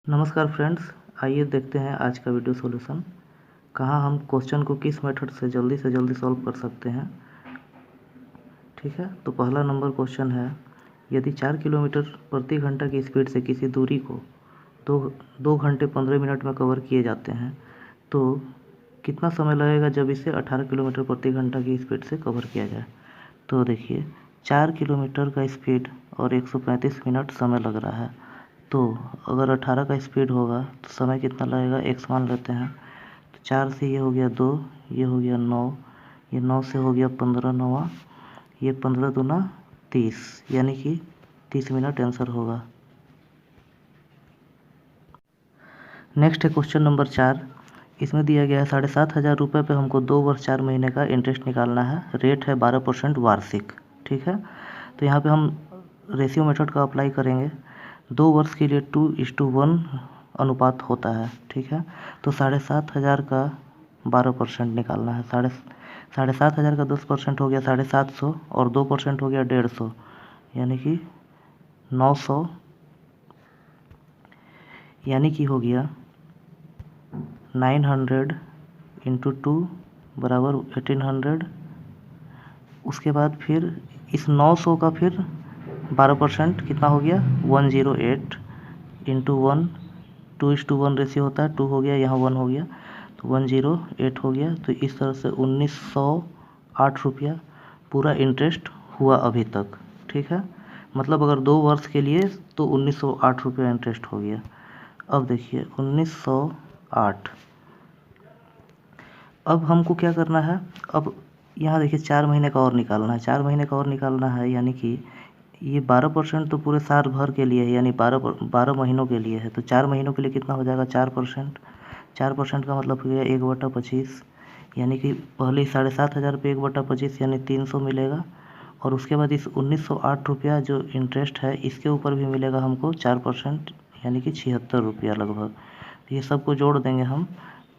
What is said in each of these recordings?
नमस्कार फ्रेंड्स, आइए देखते हैं आज का वीडियो सॉल्यूशन। कहाँ हम क्वेश्चन को किस मेथड से जल्दी सॉल्व कर सकते हैं। ठीक है, तो पहला नंबर क्वेश्चन है, यदि 4 किलोमीटर प्रति घंटा की स्पीड से किसी दूरी को 2 घंटे 15 मिनट में कवर किए जाते हैं तो कितना समय लगेगा जब इसे 18 किलोमीटर प्रति घंटा की स्पीड से कवर किया जाए। तो देखिए, 4 किलोमीटर का स्पीड और 135 मिनट समय लग रहा है। तो अगर 18 का स्पीड होगा तो समय कितना लगेगा, x मान लेते हैं। तो 4 से ये हो गया 2, ये हो गया 9, ये 9 से हो गया 15 नवा, ये 15 दूना 30, यानी कि 30 मिनट आंसर होगा। नेक्स्ट है क्वेश्चन नंबर 4। इसमें दिया गया है 7,500 रुपये पे हमको 2 वर्ष 4 महीने का इंटरेस्ट निकालना है। रेट है 12% वार्षिक। ठीक है, तो यहाँ पे हम रेशियो मेथड का अप्लाई करेंगे। 2 वर्ष के लिए 2:1 अनुपात होता है। ठीक है, तो 7,500 का 12% निकालना है। 7,500 का 10% हो गया 750 और 2% हो गया 150, यानी कि 900, यानी कि हो गया 900 इंटू 2 बराबर 1800। उसके बाद फिर इस 900 का फिर 12% कितना हो गया 108 इंटू 1, 2:1 रेशियो होता है, 2 हो गया, यहाँ 1 हो गया, तो 108 हो गया। तो इस तरह से 1908 रुपया पूरा इंटरेस्ट हुआ अभी तक। ठीक है, मतलब अगर 2 वर्ष के लिए तो 1908 रुपया इंटरेस्ट हो गया। अब देखिए 1908, अब हमको क्या करना है। अब यहाँ देखिए 4 महीने का और निकालना है। 4 महीने का और निकालना है, यानी कि ये 12% तो पूरे साल भर के लिए है, यानी 12 महीनों के लिए है। तो 4 महीनों के लिए कितना हो जाएगा 4%। 4% का मतलब हो गया 1/25, यानी कि पहले 7,500 पे 1/25 यानी 300 मिलेगा। और उसके बाद इस 1908 रुपया जो इंटरेस्ट है इसके ऊपर भी मिलेगा हमको 4%, यानी कि 76 रुपया लगभग। तो ये सबको जोड़ देंगे हम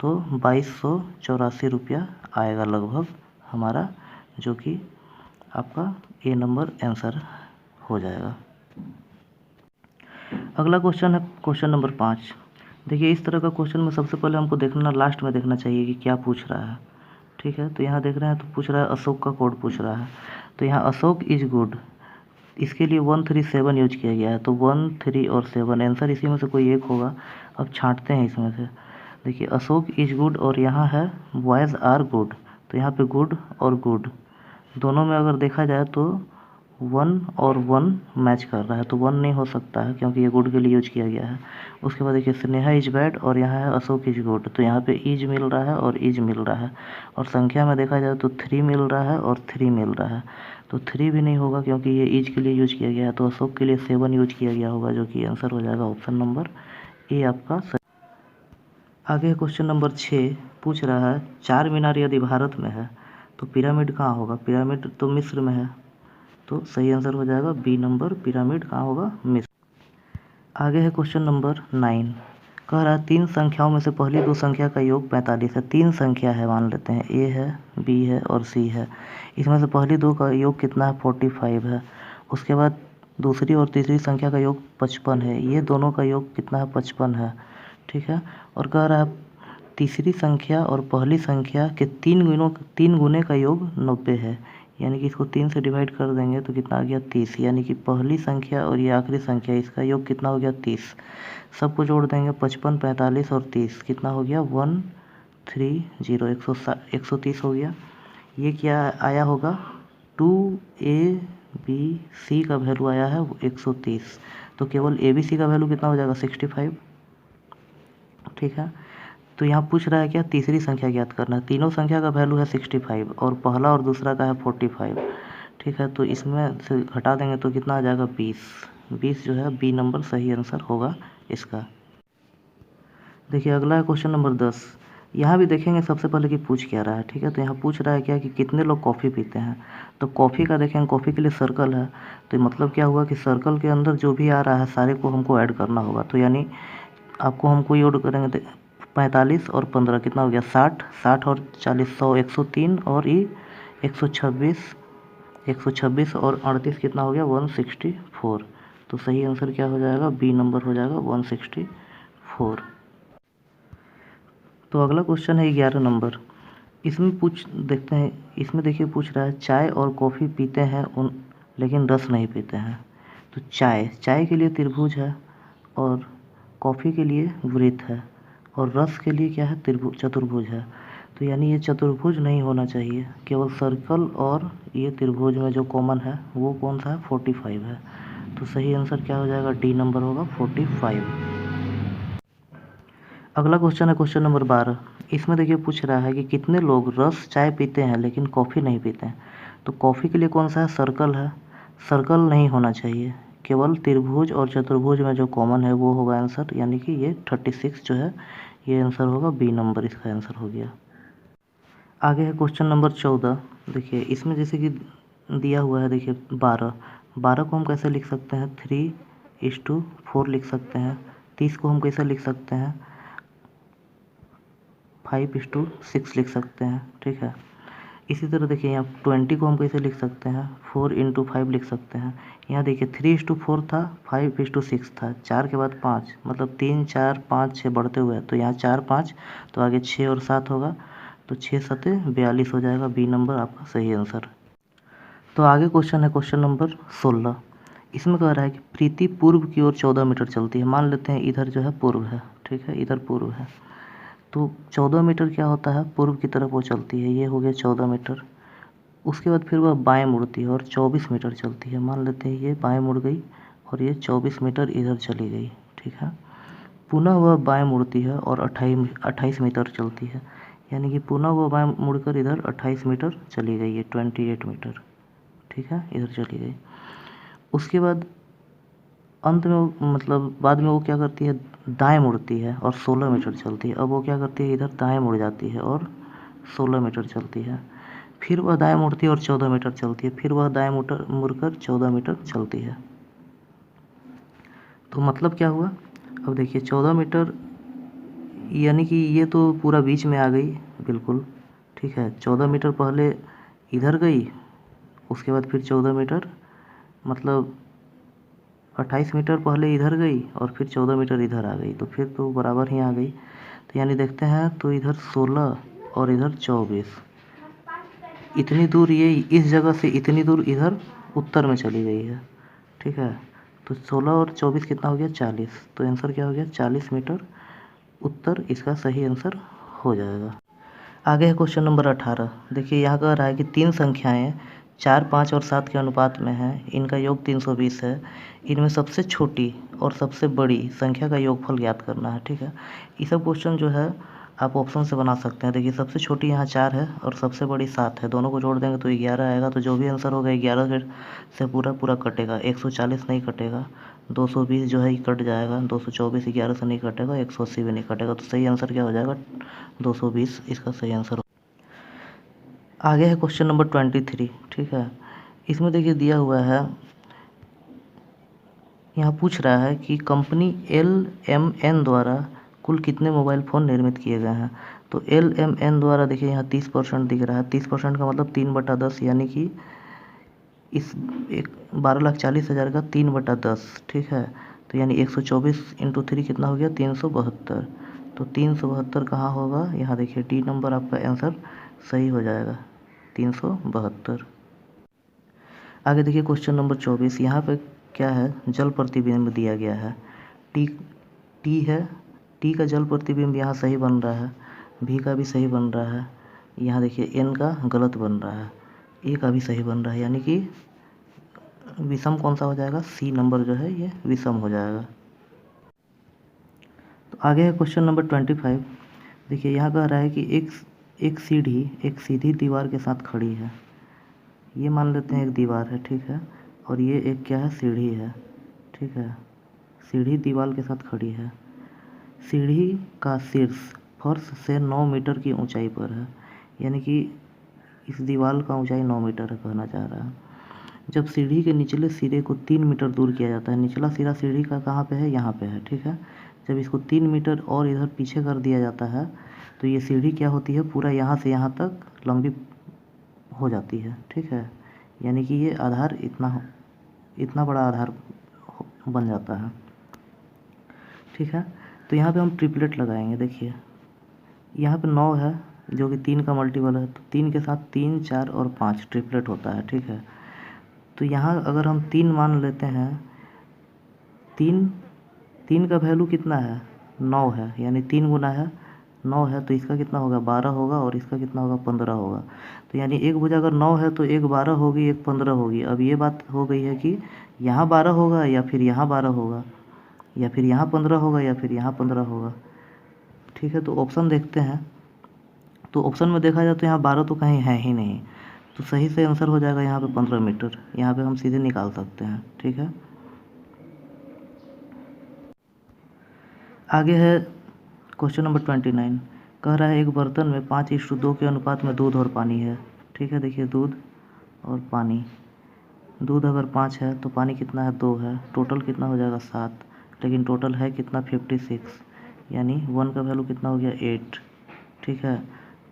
तो 2284 रुपया आएगा लगभग हमारा, जो कि आपका ए नंबर आंसर हो जाएगा। अगला क्वेश्चन है क्वेश्चन नंबर 5। देखिए, इस तरह का क्वेश्चन में सबसे पहले हमको देखना, लास्ट में देखना चाहिए कि क्या पूछ रहा है। ठीक है, तो यहाँ देख रहे हैं तो पूछ रहा है अशोक का कोड पूछ रहा है। तो यहाँ अशोक इज गुड, इसके लिए 137 यूज किया गया है। तो 1, 3 और 7 आंसर इसी में से कोई एक होगा। अब छांटते हैं इसमें से। देखिए, अशोक इज गुड और यहाँ है बॉयज़ आर गुड, तो यहाँ पे गुड और गुड दोनों में अगर देखा जाए तो 1 और 1 मैच कर रहा है, तो 1 नहीं हो सकता है क्योंकि ये गुड के लिए यूज किया गया है। उसके बाद देखिए स्नेहा इज बैड और यहाँ है अशोक इज गुड, तो यहाँ पे इज मिल रहा है और इज मिल रहा है। और संख्या में देखा जाए तो 3 मिल रहा है और 3 मिल रहा है, तो 3 भी नहीं होगा क्योंकि ये इज के लिए यूज किया गया है। तो अशोक के लिए 7 यूज किया गया होगा, जो कि आंसर हो जाएगा ऑप्शन नंबर ए आपका सही। आगे क्वेश्चन नंबर 6 पूछ रहा है, चार मीनार यदि भारत में है तो पिरामिड कहाँ होगा। पिरामिड तो मिस्र में है, तो सही आंसर हो जाएगा बी नंबर, पिरामिड कहाँ होगा, मिस्र। आगे है क्वेश्चन नंबर 9। कह रहा है 3 संख्याओं में से पहली 2 संख्या का योग 45 है। 3 संख्या है, मान लेते हैं ए है, बी है और सी है। इसमें से पहली 2 का योग कितना है 45 है। उसके बाद दूसरी और तीसरी संख्या का योग 55 है। ये दोनों का योग कितना है 55 है। ठीक है, और कह रहा है तीसरी संख्या और पहली संख्या के 3 गुने का योग 90 है, यानी कि इसको 3 से डिवाइड कर देंगे तो कितना आ गया 30, यानी कि पहली संख्या और ये आखिरी संख्या इसका योग कितना हो गया 30। सबको जोड़ देंगे 55, 45 और 30 कितना हो गया 130, 130 हो गया। ये क्या आया होगा 2ABC का वैल्यू आया है 130, तो केवल ABC का वैल्यू कितना हो जाएगा 65। ठीक है, तो यहाँ पूछ रहा है क्या तीसरी संख्या ज्ञात करना है। तीनों संख्या का वैल्यू है 65 और पहला और दूसरा का है 45। ठीक है, तो इसमें से घटा देंगे तो कितना आ जाएगा 20 जो है बी नंबर सही आंसर होगा इसका। देखिए, अगला है क्वेश्चन नंबर 10। यहाँ भी देखेंगे सबसे पहले कि पूछ क्या रहा है। ठीक है, तो यहाँ पूछ रहा है क्या कि कितने लोग कॉफ़ी पीते हैं। तो कॉफ़ी का देखेंगे, कॉफ़ी के लिए सर्कल है, तो मतलब क्या हुआ कि सर्कल के अंदर जो भी आ रहा है सारे को हमको ऐड करना होगा। तो यानी आपको हमको ऐड करेंगे 45 और 15 कितना हो गया 60, 60 और 40 100, 103 और ये 126 और 38 कितना हो गया 164। तो सही आंसर क्या हो जाएगा बी नंबर हो जाएगा 164। 4। तो अगला क्वेश्चन है 11 नंबर। इसमें देखते हैं, इसमें देखिए पूछ रहा है चाय और कॉफ़ी पीते हैं लेकिन रस नहीं पीते हैं। तो चाय के लिए त्रिभुज है और कॉफ़ी के लिए वृत्त है और रस के लिए क्या है, चतुर्भुज है। तो यानी ये चतुर्भुज नहीं होना चाहिए, केवल सर्कल और ये त्रिभुज में जो कॉमन है वो कौन सा है, 45 है। तो सही आंसर क्या हो जाएगा, डी नंबर होगा 45। अगला क्वेश्चन है क्वेश्चन नंबर 12। इसमें देखिए पूछ रहा है कि कितने लोग रस चाय पीते हैं लेकिन कॉफ़ी नहीं पीते हैं। तो कॉफ़ी के लिए कौन सा है, सर्कल है। सर्कल नहीं होना चाहिए, केवल त्रिभुज और चतुर्भुज में जो कॉमन है वो होगा आंसर, यानी कि ये 36 जो है ये आंसर होगा, बी नंबर इसका आंसर हो गया। आगे है क्वेश्चन नंबर 14। देखिए इसमें जैसे कि दिया हुआ है, देखिए 12 को हम कैसे लिख सकते हैं, 3:4 लिख सकते हैं। 30 को हम कैसे लिख सकते हैं, 5:6 लिख सकते हैं, ठीक है। इसी तरह देखिए यहाँ 20 को हम कैसे लिख सकते हैं, 4×5 लिख सकते हैं। यहाँ देखिए 3:4 था, 5:6 था, 4 के बाद 5, मतलब 3, 4, 5, 6 बढ़ते हुए, तो यहाँ 4, 5, तो आगे 6 और 7 होगा, तो 6×7 42 हो जाएगा, बी नंबर आपका सही आंसर। तो आगे क्वेश्चन है क्वेश्चन नंबर 16। इसमें कह रहा है कि प्रीति पूर्व की ओर 14 मीटर चलती है। मान लेते हैं इधर जो है पूर्व है, ठीक है, इधर पूर्व है। तो 14 मीटर क्या होता है, पूर्व की तरफ वो चलती है, ये हो गया 14 मीटर। उसके बाद फिर वह बाएं मुड़ती है और 24 मीटर चलती है। मान लेते हैं ये बाएं मुड़ गई और ये 24 मीटर इधर चली गई, ठीक है। पुनः वह बाएं मुड़ती है और 28 मीटर चलती है, यानी कि पुनः वह बाएं मुड़कर इधर 28 मीटर चली गई है, 28 मीटर, ठीक है, इधर चली गई। उसके बाद अंत में मतलब बाद में वो क्या करती है, दाएं मुड़ती है और 16 मीटर चलती है। अब वो क्या करती है, इधर दाएं मुड़ जाती है और 16 मीटर चलती है। फिर वह दाएं मुड़ती है और 14 मीटर चलती है। फिर वह दाएं मुड़कर 14 मीटर चलती है। तो मतलब क्या हुआ, अब देखिए 14 मीटर, यानी कि ये तो पूरा बीच में आ गई, बिल्कुल ठीक है। 14 मीटर पहले इधर गई, उसके बाद फिर 14 मीटर, मतलब 28 मीटर पहले इधर गई और फिर 14 मीटर इधर आ गई, तो फिर तो बराबर ही आ गई। तो यानी देखते हैं, तो इधर 16 और इधर 24, इतनी दूर ये इस जगह से इतनी दूर इधर उत्तर में चली गई है, ठीक है। तो 16 और 24 कितना हो गया, 40। तो आंसर क्या हो गया, 40 मीटर उत्तर इसका सही आंसर हो जाएगा। आगे है क्वेश्चन नंबर 18। देखिए यहाँ कह रहा है कि 3 संख्याएं 4, 5 और 7 के अनुपात में हैं, इनका योग 320 है। इनमें सबसे छोटी और सबसे बड़ी संख्या का योगफल ज्ञात करना है, ठीक है। ये सब क्वेश्चन जो है आप ऑप्शन से बना सकते हैं। देखिए सबसे छोटी यहाँ 4 है और सबसे बड़ी 7 है, दोनों को जोड़ देंगे तो 11 आएगा। तो जो भी आंसर होगा 11 से पूरा कटेगा, 140 नहीं कटेगा, 220 जो है कट जाएगा, 224 11 से नहीं कटेगा, 180 भी नहीं कटेगा। तो सही आंसर क्या हो जाएगा, 220 इसका सही आंसर। आगे है क्वेश्चन नंबर 23, ठीक है। इसमें देखिए दिया हुआ है, यहाँ पूछ रहा है कि कंपनी LMN द्वारा कुल कितने मोबाइल फ़ोन निर्मित किए गए हैं। तो LMN द्वारा देखिए यहाँ 30% दिख रहा है, 30% का मतलब 3/10, यानी कि इस 12,40,000 का 3/10, ठीक है। तो यानी 124 × 3 कितना हो गया, 372। तो 372 कहाँ होगा, यहाँ देखिए डी नंबर आपका आंसर सही हो जाएगा, 372। आगे देखिए क्वेश्चन नंबर 24। यहाँ पे क्या है, जल प्रतिबिंब दिया गया है, टी है, टी का जल प्रतिबिंब यहाँ सही बन रहा है, भी का भी सही बन रहा है। यहाँ देखिए एन का गलत बन रहा है, ए का भी सही बन रहा है, यानी कि विषम कौन सा हो जाएगा, सी नंबर जो है ये विषम हो जाएगा। तो आगे है क्वेश्चन नंबर 25। देखिए यहाँ कह रहा है कि एक सीढ़ी एक सीधी दीवार के साथ खड़ी है। ये मान लेते हैं एक दीवार है, ठीक है, और ये एक क्या है, सीढ़ी है, ठीक है। सीढ़ी दीवार के साथ खड़ी है। सीढ़ी का शीर्ष फर्श से 9 मीटर की ऊंचाई पर है, यानी कि इस दीवार का ऊंचाई 9 मीटर है, कहना चाह रहा है। जब सीढ़ी के निचले सिरे को 3 मीटर दूर किया जाता है, निचला सिरा सीढ़ी का कहाँ पे है, यहाँ पे है, ठीक है। जब इसको 3 मीटर और इधर पीछे कर दिया जाता है, तो ये सीढ़ी क्या होती है, पूरा यहाँ से यहाँ तक लंबी हो जाती है, ठीक है। यानी कि ये आधार इतना बड़ा आधार बन जाता है, ठीक है। तो यहाँ पे हम ट्रिपलेट लगाएंगे। देखिए यहाँ पे 9 है जो कि 3 का मल्टीपल है, तो 3 के साथ 3, 4 और 5 ट्रिपलेट होता है। ठीक है, तो यहाँ अगर हम 3 मान लेते हैं, 3 का वैल्यू कितना है, 9 है, यानी 3 गुना है 9 है, तो इसका कितना होगा 12 होगा और इसका कितना होगा 15 होगा। तो यानी एक भुजा अगर 9 है तो एक 12 होगी, एक 15 होगी। अब ये बात हो गई है कि यहाँ 12 होगा या फिर यहाँ 12 होगा, या फिर यहाँ 15 होगा या फिर यहाँ 15 होगा। ठीक है, तो ऑप्शन देखते हैं। तो ऑप्शन में देखा जाए तो यहाँ 12 तो कहीं है ही नहीं, तो सही से आंसर हो जाएगा यहाँ पे 15 मीटर। यहाँ पे हम सीधे निकाल सकते हैं। ठीक है, आगे है क्वेश्चन नंबर 29। कह रहा है एक बर्तन में 5:2 के अनुपात में दूध और पानी है। ठीक है, देखिए दूध और पानी, दूध अगर 5 है तो पानी कितना है 2 है, टोटल कितना हो जाएगा 7, लेकिन टोटल है कितना 56, यानी 1 का वैल्यू कितना हो गया 8। ठीक है,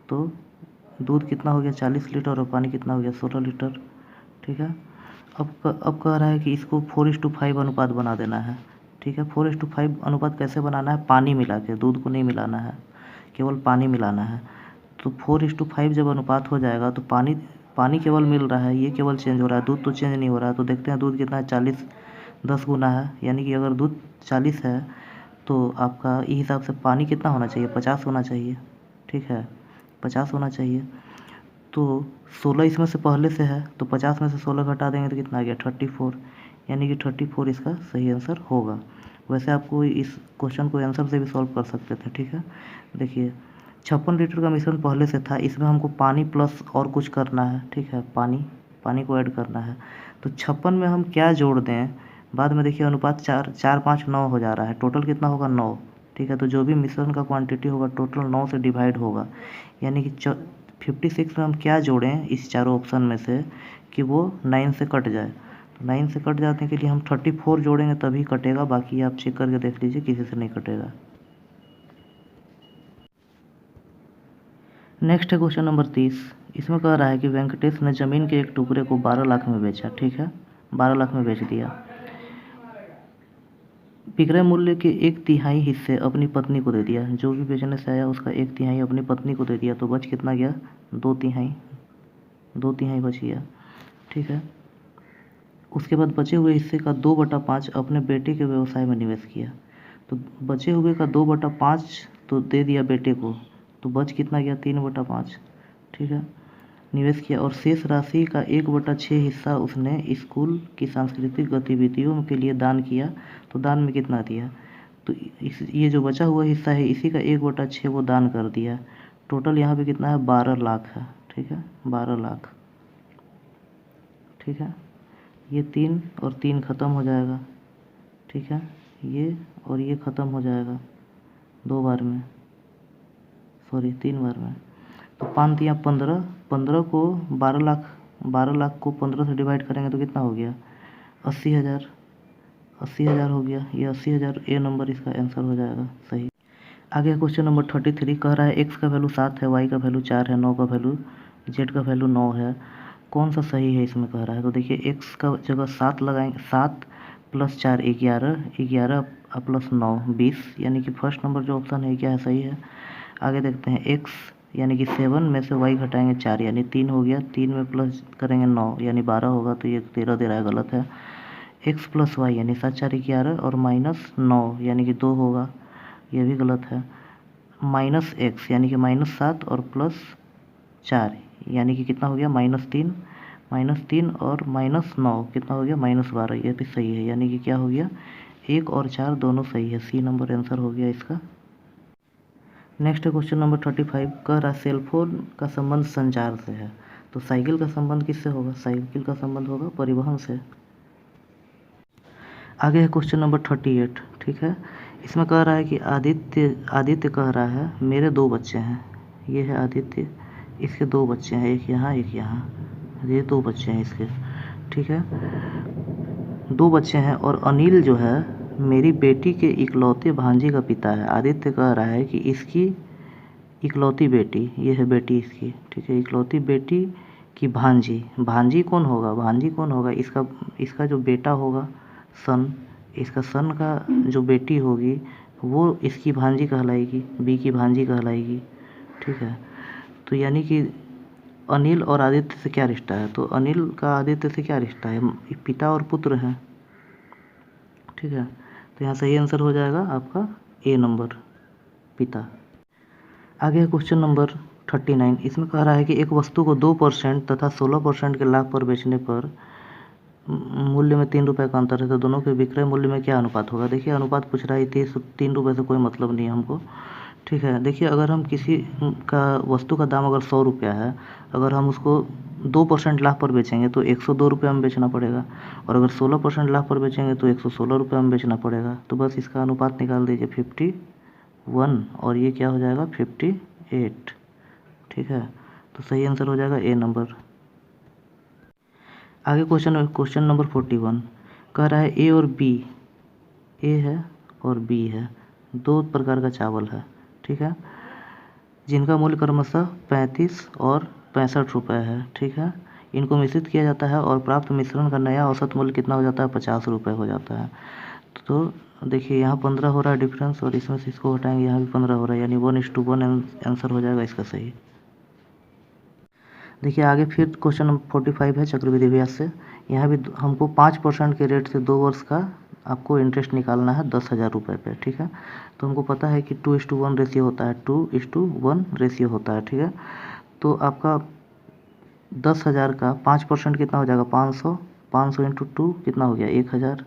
तो दूध कितना हो गया 40 लीटर और पानी कितना हो गया 16 लीटर। ठीक है, अब कह रहा है कि इसको 4:5 अनुपात बना देना है। ठीक है, 4:5 अनुपात कैसे बनाना है, पानी मिला के, दूध को नहीं मिलाना है, केवल पानी मिलाना है। तो 4:5 जब अनुपात हो जाएगा तो पानी केवल मिल रहा है, ये केवल चेंज हो रहा है, दूध तो चेंज नहीं हो रहा है। तो देखते हैं दूध कितना है 40, 10 गुना है, यानी कि अगर दूध 40 है तो आपका इस हिसाब से पानी कितना होना चाहिए 50 होना चाहिए। ठीक है, 50 होना चाहिए। तो 16 इसमें से पहले से है, तो 50 में से 16 घटा देंगे तो कितना आ गया 34, यानी कि 34 इसका सही आंसर होगा। वैसे आपको इस क्वेश्चन को आंसर से भी सॉल्व कर सकते थे। ठीक है, देखिए 56 लीटर का मिश्रण पहले से था, इसमें हमको पानी प्लस और कुछ करना है। ठीक है, पानी को ऐड करना है। तो 56 में हम क्या जोड़ दें, बाद में देखिए अनुपात 4, 4, 5, 9 हो जा रहा है, टोटल कितना होगा 9। ठीक है, तो जो भी मिश्रण का क्वांटिटी होगा टोटल 9 से डिवाइड होगा, यानी कि 56 में हम क्या जोड़ें इस चारों ऑप्शन में से कि वो 9 से कट जाए। तो 9 से कट जाने के लिए हम 34 जोड़ेंगे तभी कटेगा, बाकी आप चेक करके देख लीजिए किसी से नहीं कटेगा। नेक्स्ट है क्वेश्चन नंबर 30। इसमें कह रहा है कि वेंकटेश ने ज़मीन के एक टुकड़े को 12 लाख में बेचा। ठीक है, 12 लाख में बेच दिया। विक्रय मूल्य के 1/3 हिस्से अपनी पत्नी को दे दिया। जो भी बेचने से आया उसका 1/3 अपनी पत्नी को दे दिया, तो बच कितना गया 2/3, 2/3 बच गया। ठीक है, उसके बाद बचे हुए हिस्से का 2/5 अपने बेटे के व्यवसाय में निवेश किया। तो बचे हुए का 2/5 तो दे दिया बेटे को, तो बच कितना गया 3/5। ठीक है, निवेश किया, और शेष राशि का 1/6 हिस्सा उसने स्कूल की सांस्कृतिक गतिविधियों के लिए दान किया। तो दान में कितना दिया, तो ये जो बचा हुआ हिस्सा है इसी का 1/6 वो दान कर दिया। टोटल यहाँ पे कितना है 12 लाख है। ठीक है, 12 लाख। ठीक है, ये 3 और 3 ख़त्म हो जाएगा। ठीक है, ये और ये ख़त्म हो जाएगा 2 बार में, सॉरी 3 बार में। तो 5 या 15, 15 को 12 लाख को 15 से डिवाइड करेंगे तो कितना हो गया 80,000, 80,000 हो गया। ये 80,000 ए नंबर इसका आंसर हो जाएगा सही। आगे क्वेश्चन नंबर 33 कह रहा है x का वैल्यू 7 है, y का वैल्यू 4 है, 9 का वैल्यू, z का वैल्यू 9 है, कौन सा सही है इसमें कह रहा है। तो देखिए x का जगह 7 लगाएंगे, 7 + 4 11, 11 प्लस 9 20, यानी कि फर्स्ट नंबर जो ऑप्शन है क्या है सही है। आगे देखते हैं x यानी कि 7 में से y घटाएंगे 4, यानी 3 हो गया, 3 में प्लस करेंगे 9 यानी 12 होगा, तो ये 13 दे रहा है, गलत है। x + y यानी 7 4 11 और -9 यानी कि 2 होगा, ये भी गलत है। -x यानी कि -7 और +4 यानी कि कितना हो गया -3, -3 और -9 कितना हो गया -12, ये भी सही है, यानी कि क्या हो गया 1 और 4 दोनों सही है, सी नंबर आंसर हो गया इसका। नेक्स्ट क्वेश्चन नंबर 35 कह रहा है सेलफोन का संबंध संचार से है। तो साइकिल का संबंध किससे होगा, साइकिल का संबंध होगा परिवहन से। आगे है क्वेश्चन नंबर 38। ठीक है, इसमें कह रहा है कि आदित्य कह रहा है मेरे 2 बच्चे हैं। ये है आदित्य, इसके 2 बच्चे हैं, एक यहाँ एक यहाँ, ये 2 बच्चे हैं इसके। ठीक है, 2 बच्चे हैं और अनिल जो है मेरी बेटी के इकलौते भांजे का पिता है। आदित्य कह रहा है कि इसकी इकलौती बेटी, ये है बेटी इसकी। ठीक है, इकलौती बेटी की भांजी कौन होगा, इसका जो बेटा होगा सन, इसका सन का जो बेटी होगी वो इसकी भांजी कहलाएगी, बी की भांजी कहलाएगी, ठीक है। तो यानी कि अनिल और आदित्य से क्या रिश्ता है, तो अनिल का आदित्य से क्या रिश्ता है, पिता और पुत्र हैं, ठीक है। तो यहाँ सही आंसर हो जाएगा आपका ए नंबर, पिता। आगे है क्वेश्चन नंबर 39। इसमें कह रहा है कि एक वस्तु को 2% तथा 16% के लाभ पर बेचने पर मूल्य में 3 रुपये का अंतर है, तो दोनों के विक्रय मूल्य में क्या अनुपात होगा। देखिए अनुपात पूछ रहा है, 3 रुपये से कोई मतलब नहीं है हमको, ठीक है। देखिए अगर हम किसी का वस्तु का दाम अगर 100 रुपया है, अगर हम उसको 2% लाभ पर बेचेंगे तो 102 रुपये में बेचना पड़ेगा, और अगर 16% लाभ पर बेचेंगे तो 116 रुपये में बेचना पड़ेगा। तो बस इसका अनुपात निकाल दीजिए 51, और ये क्या हो जाएगा 58, ठीक है। तो सही आंसर हो जाएगा ए नंबर। आगे क्वेश्चन नंबर 41 कह रहा है ए और बी, ए है और बी है, दो प्रकार का चावल है, ठीक है, जिनका मूल्य क्रमशः 35 और 65 रुपये है, ठीक है। इनको मिश्रित किया जाता है और प्राप्त मिश्रण का नया औसत मूल्य कितना हो जाता है, 50 रुपये हो जाता है। तो देखिए यहाँ 15 हो रहा है डिफरेंस, और इसमें से इसको हटाएंगे, यहाँ भी 15 हो रहा है, यानी 1:1 आंसर हो जाएगा इसका सही। देखिए आगे फिर क्वेश्चन नंबर 45 है चक्रवृद्धि ब्याज से। यहाँ भी हमको 5% के रेट से 2 वर्ष का आपको इंटरेस्ट निकालना है 10,000 रुपये पे, ठीक है। तो हमको पता है कि 2:1 रेशियो होता है, 2:1 रेशियो होता है, ठीक है। तो आपका 10,000 का 5% कितना हो जाएगा, 500, 500 इंटू 2 कितना हो गया 1,000,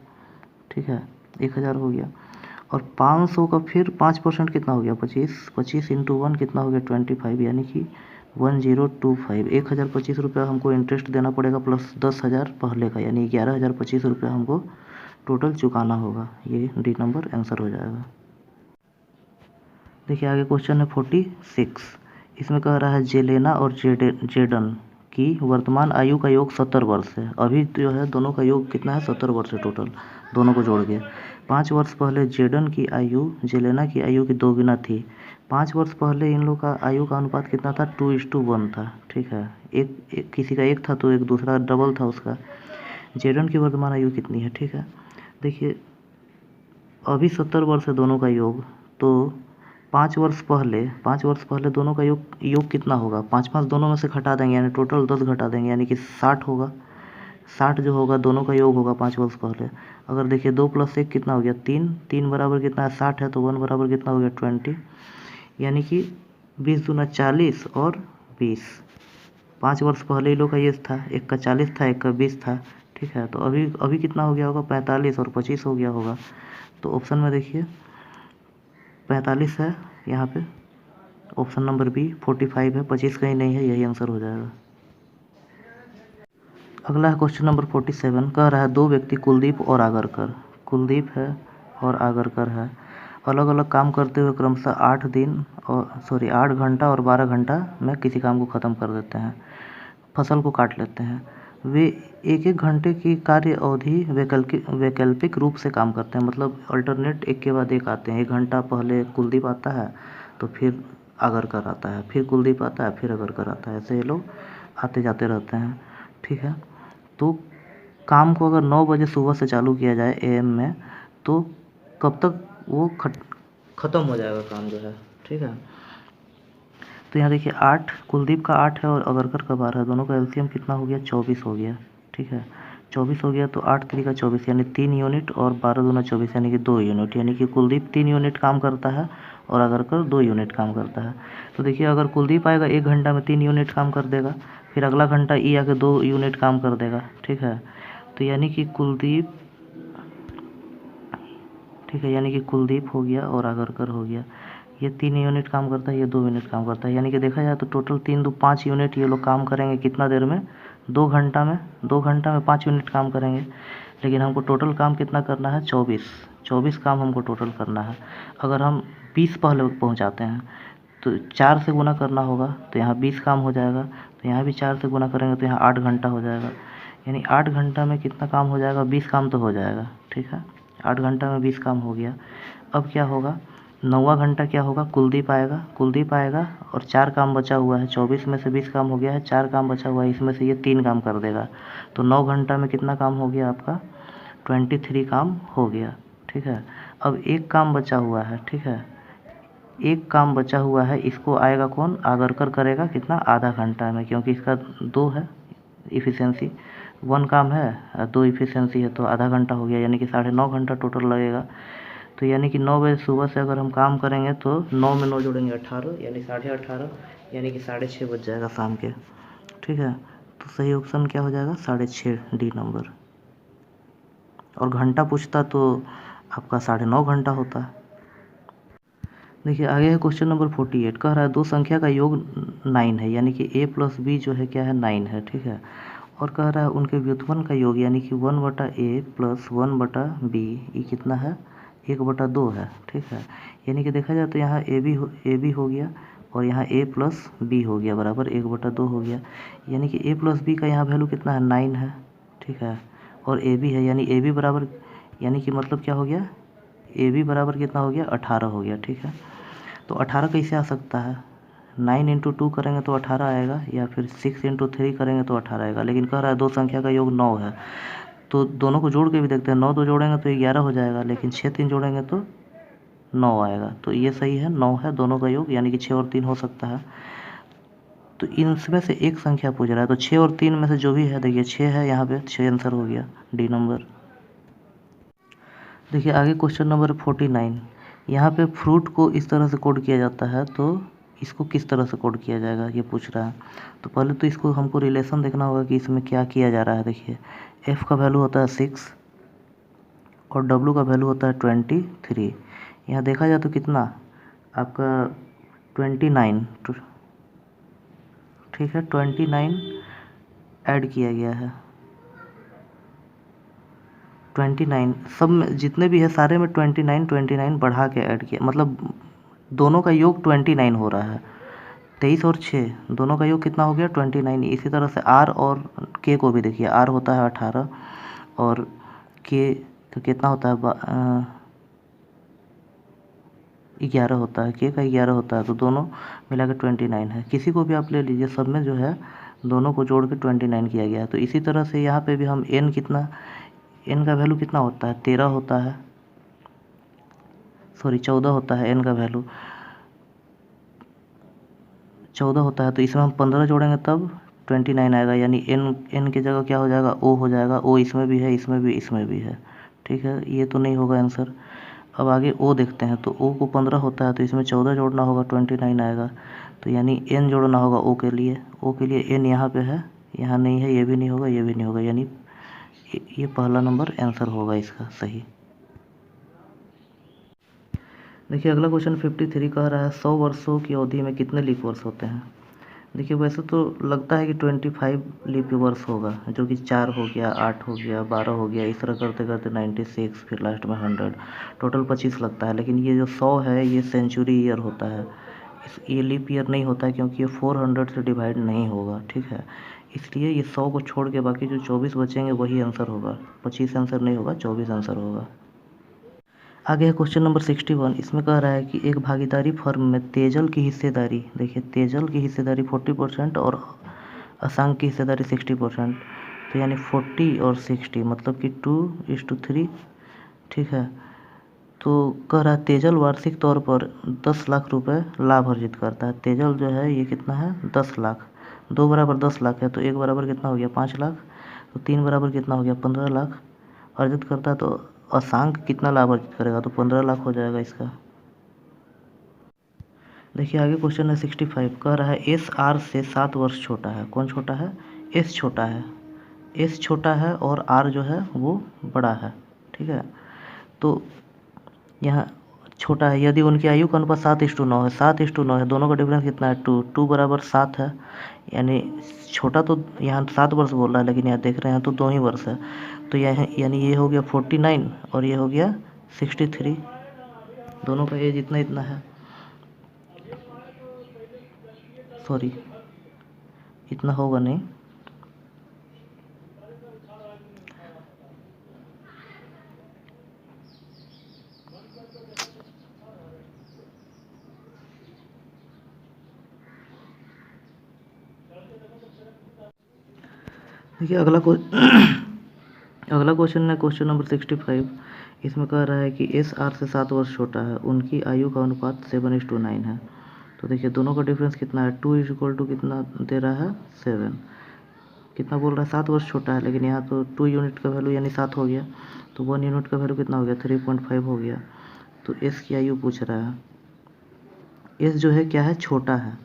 ठीक है, 1,000 हो गया। और 500 का फिर 5% कितना हो गया 25, 25 इंटू 1 कितना हो गया 25, यानी कि 1025, 1,025 रुपया हमको इंटरेस्ट देना पड़ेगा प्लस 10,000 पहले का, यानी 11,025 रुपया हमको टोटल चुकाना होगा। ये डी नंबर आंसर हो जाएगा। देखिए आगे क्वेश्चन है 46। इसमें कह रहा है जेलेना और जेडन की वर्तमान आयु का योग 70 वर्ष है। अभी जो है दोनों का योग कितना है, 70 वर्ष है टोटल, दोनों को जोड़ के। 5 वर्ष पहले जेडन की आयु जेलेना की आयु की 2 गुना थी। 5 वर्ष पहले इन लोग का आयु का अनुपात कितना था, 2:1 था, ठीक है। एक किसी का एक था तो एक दूसरा डबल था उसका। जेडन की वर्तमान आयु कितनी है, ठीक है। देखिए अभी 70 वर्ष है दोनों का योग, तो 5 वर्ष पहले दोनों का योग कितना होगा, 5 दोनों में से घटा देंगे, यानी टोटल 10 घटा देंगे, यानी कि 60 होगा। 60 जो होगा दोनों का योग होगा 5 वर्ष पहले। अगर देखिए 2 + 1 कितना हो गया 3, 3 बराबर कितना है 60 है, तो 1 बराबर कितना हो गया 20, यानी कि 20 दूना 40 और 20। 5 वर्ष पहले ही लोग का ये था, एक का 40 था एक का 20 था, ठीक है। तो अभी कितना हो गया होगा 45 और 25 हो गया होगा। तो ऑप्शन में देखिए 45 है यहाँ पे, ऑप्शन नंबर बी। 45 है, 25 कहीं नहीं है, यही आंसर हो जाएगा। अगला है क्वेश्चन नंबर 47। कह रहा है दो व्यक्ति कुलदीप और आगरकर, कुलदीप है और आगरकर है, अलग अलग काम करते हुए क्रमशः 8 घंटा और 12 घंटा में किसी काम को ख़त्म कर देते हैं, फसल को काट लेते हैं। वे एक एक घंटे की कार्य अवधि वैकल्पिक रूप से काम करते हैं, मतलब अल्टरनेट एक के बाद एक आते हैं। 1 घंटा पहले कुलदीप आता है तो फिर आगरकर आता है, फिर कुलदीप आता है, फिर आगरकर आता है, ऐसे ये लोग आते जाते रहते हैं, ठीक है। तो काम को अगर 9 बजे सुबह से चालू किया जाए AM में, तो कब तक वो ख़त्म हो जाएगा काम जो है, ठीक है। तो यहाँ देखिए 8, कुलदीप का 8 है और आगरकर का 12 है, दोनों का एलसीएम कितना हो गया 24 हो गया, ठीक है। 24 हो गया तो 8 3 का 24, यानी 3 यूनिट, और 12 दूना 24 यानी कि 2 यूनिट, यानी कि कुलदीप 3 यूनिट काम करता है और आगरकर 2 यूनिट काम करता है। तो देखिए अगर कुलदीप आएगा 1 घंटा में 3 यूनिट काम कर देगा, फिर अगला घंटा ई आके 2 यूनिट काम कर देगा, ठीक है। तो यानी कि कुलदीप, ठीक है, यानी कि कुलदीप हो गया और आगरकर हो गया, ये 3 यूनिट काम करता है, ये 2 यूनिट काम करता है, यानी कि देखा जाए तो टोटल 3 2 5 यूनिट ये लोग काम करेंगे कितना देर में, 2 घंटा में। 2 घंटा में 5 यूनिट काम करेंगे, लेकिन हमको टोटल काम कितना करना है 24 काम हमको टोटल करना है। अगर हम 20 पहले पहुंचाते हैं तो 4 से गुना करना होगा, तो यहाँ 20 काम हो जाएगा, तो यहाँ भी 4 से गुना करेंगे तो यहाँ 8 घंटा हो जाएगा, यानी 8 घंटा में कितना काम हो जाएगा, 20 काम तो हो जाएगा, ठीक है। 8 घंटा में 20 काम हो गया। अब क्या होगा, 9वां घंटा क्या होगा, कुलदीप आएगा और 4 काम बचा हुआ है, 24 में से 20 काम हो गया है, 4 काम बचा हुआ है, इसमें से ये 3 काम कर देगा, तो 9 घंटा में कितना काम हो गया आपका 23 काम हो गया, ठीक है। अब एक काम बचा हुआ है, ठीक है, एक काम बचा हुआ है, इसको आएगा कौन, आगरकर करेगा कितना, आधा घंटा में, क्योंकि इसका 2 है इफ़िशियंसी, 1 काम है 2 इफ़िशियंसी है, तो आधा घंटा हो गया, यानी कि 9.5 घंटा टोटल लगेगा। तो यानी कि 9 बजे सुबह से अगर हम काम करेंगे तो 9 में 9 जोड़ेंगे 18, यानी 18.5, यानी कि 6:30 बज जाएगा शाम के, ठीक है। तो सही ऑप्शन क्या हो जाएगा, 6:30, डी नंबर। और घंटा पूछता तो आपका 9.5 घंटा होता। देखिए आगे है क्वेश्चन नंबर 48, कह रहा है दो संख्या का योग 9 है, यानी कि a + b जो है क्या है, 9 है, ठीक है। और कह रहा है उनके व्युत्पन्न का योग, यानी कि 1/a + 1/b, ये कितना है, 1/2 है, ठीक है। यानी कि देखा जाए तो यहाँ a b हो गया और यहाँ a + b हो गया बराबर 1/2 हो गया, यानी कि a + b का यहाँ वैल्यू कितना है, 9 है, ठीक है। और a b है, यानी a b बराबर, यानी कि मतलब क्या हो गया, a b बराबर कितना हो गया, 18 हो गया, ठीक है। तो 18 कैसे आ सकता है, 9 × 2 करेंगे तो 18 आएगा, या फिर 6 × 3 करेंगे तो 18 आएगा, लेकिन कह रहा है दो संख्या का योग 9 है, तो दोनों को जोड़ के भी देखते हैं, 9 2 जोड़ेंगे तो 11 हो जाएगा, लेकिन 6 3 जोड़ेंगे तो 9 आएगा, तो ये सही है, 9 है दोनों का योग, यानी कि 6 और 3 हो सकता है। तो इनमें से एक संख्या पूछ रहा है, तो 6 और 3 में से जो भी है, देखिए 6 है यहाँ पे, 6 आंसर हो गया, डी नंबर। देखिए आगे क्वेश्चन नंबर 49, यहाँ पे फ्रूट को इस तरह से कोड किया जाता है, तो इसको किस तरह से कोड किया जाएगा ये पूछ रहा है। तो पहले तो इसको हमको रिलेशन देखना होगा कि इसमें क्या किया जा रहा है। देखिए f का वैल्यू होता है 6 और w का वैल्यू होता है 23। यहाँ देखा जाए तो कितना आपका 29, ठीक है, 29 ऐड किया गया है, 29 सब में जितने भी है सारे में 29 बढ़ा के ऐड किया, मतलब दोनों का योग 29 हो रहा है। 23 और 6 दोनों का योग कितना हो गया, 29। इसी तरह से r और k को भी देखिए, r होता है 18 और k का कितना होता है, 11 होता है, k का 11 होता है, तो दोनों मिला के 29 है। किसी को भी आप ले लीजिए, सब में जो है दोनों को जोड़ के 29 किया गया है। तो इसी तरह से यहाँ पे भी हम n कितना, n का वैल्यू कितना होता है, 13 होता है, सॉरी 14 होता है, n का वैल्यू 14 होता है, तो इसमें हम 15 जोड़ेंगे तब 29 आएगा, यानी n की जगह क्या हो जाएगा, o हो जाएगा, o इसमें भी है, इसमें भी, इसमें भी है, ठीक है, ये तो नहीं होगा आंसर। अब आगे o देखते हैं, तो o को 15 होता है, तो इसमें 14 जोड़ना होगा, 29 आएगा, तो यानी n जोड़ना होगा o के लिए n यहाँ पे है, यहाँ नहीं है, ये भी नहीं होगा, ये भी नहीं होगा, यानी ये पहला नंबर आंसर होगा इसका सही। देखिए अगला क्वेश्चन 53 कह रहा है 100 वर्षों की अवधि में कितने लीप वर्ष होते हैं। देखिए वैसे तो लगता है कि 25 लीप वर्ष होगा, जो कि 4 हो गया, 8 हो गया, 12 हो गया, इस तरह करते करते 96, फिर लास्ट में 100, टोटल 25 लगता है। लेकिन ये जो 100 है ये सेंचुरी ईयर होता है, ये लीप ईयर नहीं होता है, क्योंकि ये 400 से डिवाइड नहीं होगा, ठीक है। इसलिए ये 100 को छोड़ के बाकी जो 24 बचेंगे वही आंसर होगा, 25 आंसर नहीं होगा, 24 आंसर होगा। आगे है क्वेश्चन नंबर 61, इसमें कह रहा है कि एक भागीदारी फर्म में तेजल की हिस्सेदारी, देखिए तेजल की हिस्सेदारी 40% और असांक की हिस्सेदारी 60%, तो यानी 40 और 60 मतलब कि 2:3, ठीक है। तो कह रहा है तेजल वार्षिक तौर पर 10 लाख रुपए लाभ अर्जित करता है। तेजल जो है ये कितना है, 10 लाख, 2 बराबर 10 लाख है, तो 1 बराबर कितना हो गया, 5 लाख, तो 3 बराबर कितना हो गया, 15 लाख अर्जित करता है। तो असांक कितना लाभ अर्जित करेगा, तो 15 लाख हो जाएगा इसका। देखिए आगे क्वेश्चन है 65, कह रहा है एस आर से 7 वर्ष छोटा है। कौन छोटा है, एस छोटा है, एस छोटा है और आर जो है वो बड़ा है, ठीक है। तो यहाँ छोटा है, यदि उनकी आयु का अनुपात 7:9 है, 7:9 है, दोनों का डिफरेंस कितना है, 2 बराबर 7 है, यानी छोटा तो यहाँ 7 वर्ष बोल रहा है, लेकिन यहाँ देख रहे हैं तो 2 ही वर्ष है, तो यह यानी ये हो गया 49 और ये हो गया 63, दोनों का एज इतना इतना है, सॉरी इतना होगा नहीं, देखिए अगला अगला क्वेश्चन है क्वेश्चन नंबर 65। इसमें कह रहा है कि एस आर से 7 वर्ष छोटा है, उनकी आयु का अनुपात 7:9 है। तो देखिए दोनों का डिफरेंस कितना है, 2 = कितना दे रहा है 7, कितना बोल रहा है 7 वर्ष छोटा है, लेकिन यहाँ तो 2 यूनिट का वैल्यू यानी 7 हो गया, तो 1 यूनिट का वैल्यू कितना हो गया 3.5 हो गया। तो एस की आयु पूछ रहा है, एस जो है क्या है छोटा है,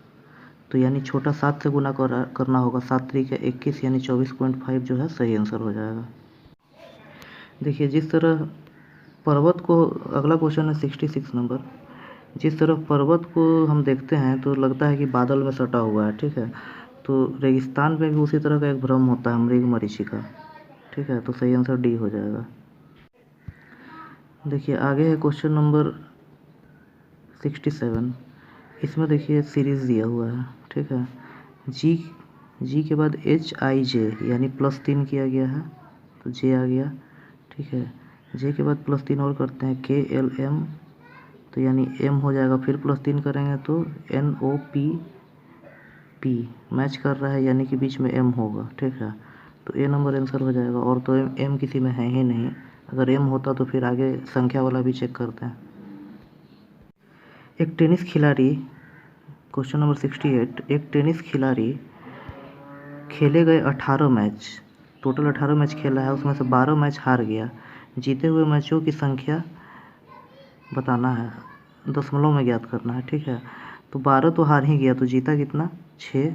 तो यानी छोटा 7 से गुना करना होगा, 7 × 21 यानी 24.5 जो है सही आंसर हो जाएगा। देखिए जिस तरह पर्वत को, अगला क्वेश्चन है 66 नंबर। जिस तरह पर्वत को हम देखते हैं तो लगता है कि बादल में सटा हुआ है, ठीक है। तो रेगिस्तान में भी उसी तरह का एक भ्रम होता है मृगमरीचिका, ठीक है। तो सही आंसर डी हो जाएगा। देखिए आगे है क्वेश्चन नंबर 67। इसमें देखिए सीरीज़ दिया हुआ है, ठीक है। जी के बाद HIJ यानी +3 किया गया है, तो जे आ गया, ठीक है। जे के बाद +3 और करते हैं KLM, तो यानी M हो जाएगा, फिर +3 करेंगे तो NOPP मैच कर रहा है, यानी कि बीच में M होगा, ठीक है। तो ए नंबर आंसर हो जाएगा, और तो M किसी में है ही नहीं। अगर M होता तो फिर आगे संख्या वाला भी चेक करते हैं। एक टेनिस खिलाड़ी, क्वेश्चन नंबर 68, एक टेनिस खिलाड़ी खेले गए 18 मैच, टोटल 18 मैच खेला है, उसमें से 12 मैच हार गया। जीते हुए मैचों की संख्या बताना है, दशमलव में ज्ञात करना है, ठीक है। तो 12 तो हार ही गया, तो जीता कितना 6,